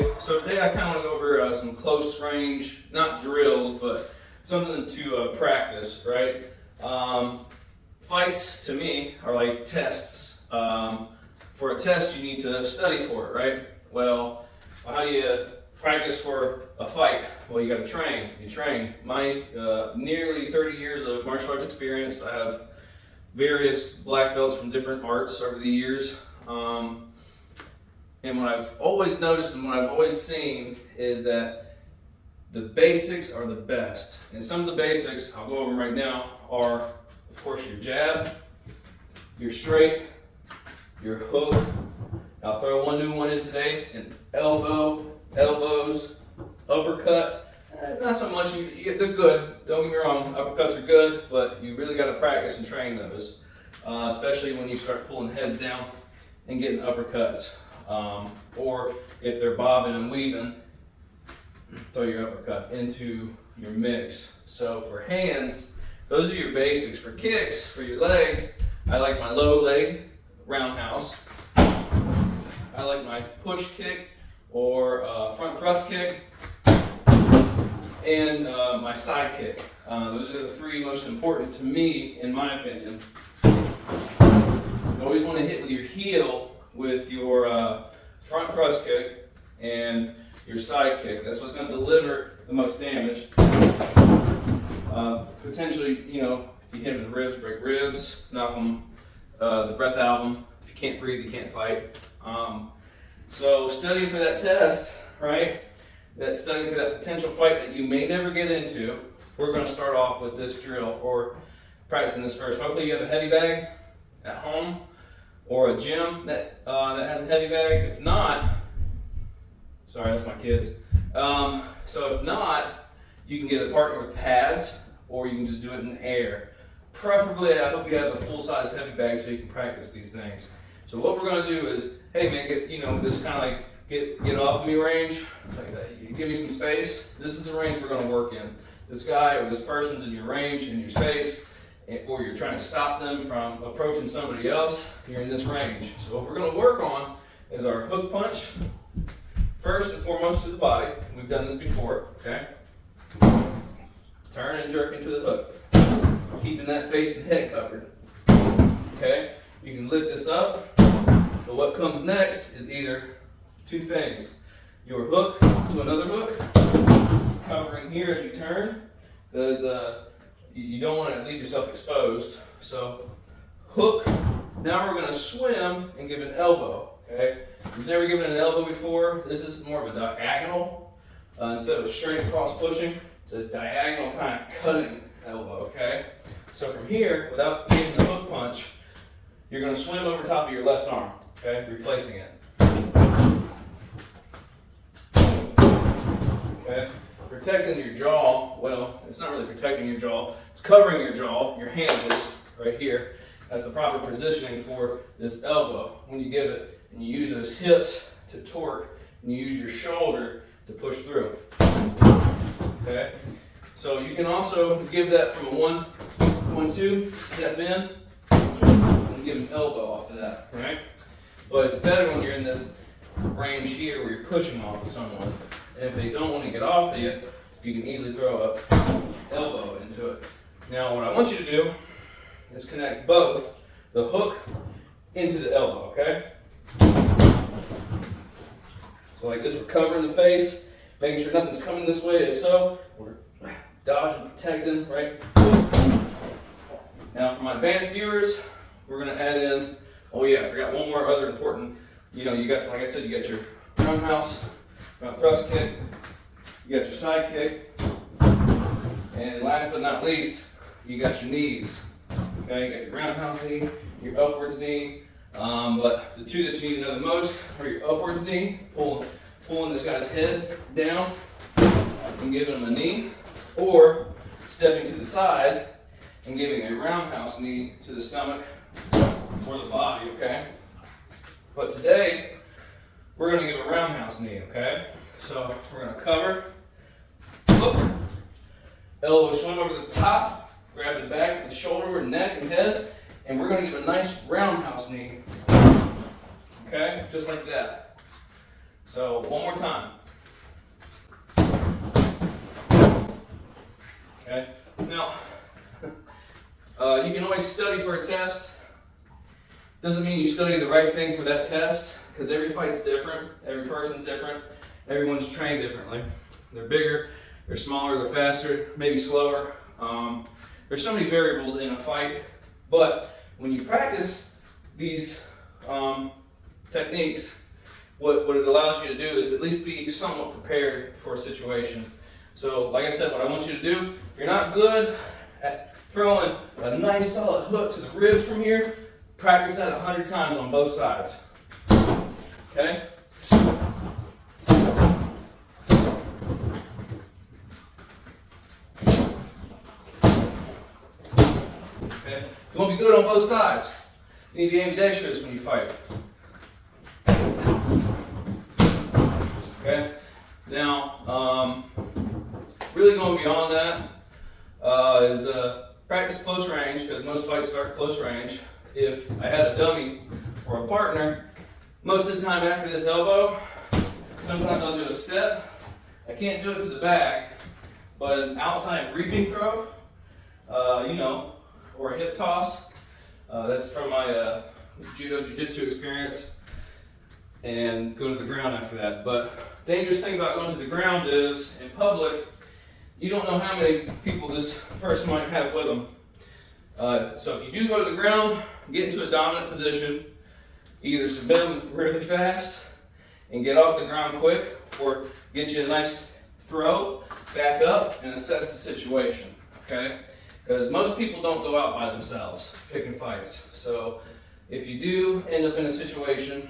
Showy. So today I kind of want to go over some close range, not drills, but something to practice, right? Fights to me are like tests. For a test, you need to study for it, right? Well, how do you practice for a fight? Well, you got to train. You train. My nearly 30 years of martial arts experience, I have various black belts from different arts over the years. And what I've always noticed and what I've always seen is that the basics are the best. And some of the basics, I'll go over them right now, are, of course, your jab, your straight, your hook. I'll throw one new one in today, an elbow, elbows, uppercut. Not so much, they're good, don't get me wrong, uppercuts are good, but you really got to practice and train those, especially when you start pulling heads down and getting uppercuts. Or if they're bobbing and weaving, throw your uppercut into your mix. So for hands, those are your basics. For kicks, for your legs, I like my low leg roundhouse. I like my push kick or front thrust kick, and my side kick. Those are the three most important to me, in my opinion. You always want to hit with your heel with your front thrust kick and your side kick. That's what's going to deliver the most damage. Potentially, you know, if you hit them in the ribs, break ribs, knock them, the breath out of them. If you can't breathe, you can't fight. So studying for that test, right? Studying for that potential fight that you may never get into, we're going to start off with this drill or practicing this first. Hopefully you have a heavy bag at home or a gym that has a heavy bag. If not, sorry, that's my kids. So if not, you can get a partner with pads, or you can just do it in the air. Preferably, I hope you have a full-size heavy bag so you can practice these things. So what we're gonna do is, hey man, this kind of like get off of me range. Like, give me some space. This is the range we're gonna work in. This guy or this person's in your range, in your space, or you're trying to stop them from approaching somebody else, you're in this range. So what we're going to work on is our hook punch, first and foremost to the body. We've done this before, okay? Turn and jerk into the hook, keeping that face and head covered, okay? You can lift this up, but what comes next is either two things. Your hook to another hook, covering here as you turn, because you don't want to leave yourself exposed. So hook, now we're going to swim and give an elbow, okay? If you've never given an elbow before, this is more of a diagonal. Instead of straight across pushing, it's a diagonal kind of cutting elbow, okay? So from here, without giving the hook punch, you're going to swim over top of your left arm, okay? Replacing it. Okay? Protecting your jaw, well, it's not really protecting your jaw, it's covering your jaw. Your hand is right here. That's the proper positioning for this elbow. When you give it, and you use those hips to torque, and you use your shoulder to push through. Okay? So you can also give that from a 1-1-2, step in, and give an elbow off of that, right? But it's better when you're in this range here where you're pushing off of someone. And if they don't want to get off of you, you can easily throw an elbow into it. Now what I want you to do is connect both the hook into the elbow, okay? So like this, we're covering the face, making sure nothing's coming this way. If so, we're dodging, protecting, right? Now for my advanced viewers, we're gonna add in, oh yeah, I forgot one more other important, you got, like I said, you got your roundhouse, front thrust kick, you got your side kick, and last but not least, you got your knees. Okay, you got your roundhouse knee, your upwards knee, but the two that you need to know the most are your upwards knee, pulling this guy's head down and giving him a knee, or stepping to the side and giving a roundhouse knee to the stomach or the body, okay? But today, we're going to give a roundhouse knee, okay? So we're going to cover, hook, elbow swim over the top, grab the back of the shoulder, neck, and head, and we're going to give a nice roundhouse knee, okay? Just like that. So one more time. Okay. Now, you can always study for a test. Doesn't mean you study the right thing for that test, because every fight's different, every person's different, everyone's trained differently. They're bigger, they're smaller, they're faster, maybe slower. There's so many variables in a fight, but when you practice these techniques, what it allows you to do is at least be somewhat prepared for a situation. So, like I said, what I want you to do, if you're not good at throwing a nice solid hook to the ribs from here, practice that 100 times on both sides. Okay? Okay? You want to be good on both sides. You need to be ambidextrous when you fight. Okay? Now, really going beyond that is practice close range, because most fights start close range. If I had a dummy or a partner, most of the time after this elbow, sometimes I'll do a step. I can't do it to the back, but an outside reaping throw, or a hip toss. That's from my judo jiu-jitsu experience, and go to the ground after that. But dangerous thing about going to the ground is, in public, you don't know how many people this person might have with them. So if you do go to the ground, get into a dominant position, either submit them really fast and get off the ground quick, or get you a nice throw, back up, and assess the situation, okay? Because most people don't go out by themselves picking fights. So if you do end up in a situation,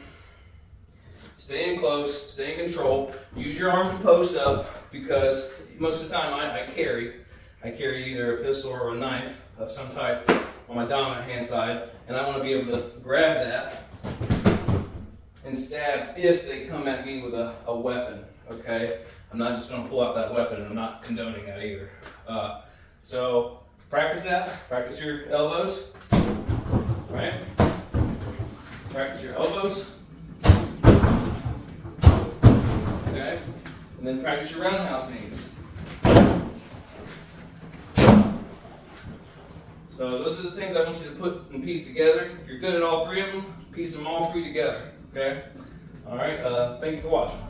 stay in close, stay in control, use your arm to post up, because most of the time I carry either a pistol or a knife of some type on my dominant hand side, and I want to be able to grab that and stab if they come at me with a weapon, okay? I'm not just going to pull out that weapon, and I'm not condoning that either. So practice that, practice your elbows, right? Practice your elbows, okay? And then practice your roundhouse knees. So those are the things I want you to put and piece together. If you're good at all three of them, piece them all three together, okay? All right, thank you for watching.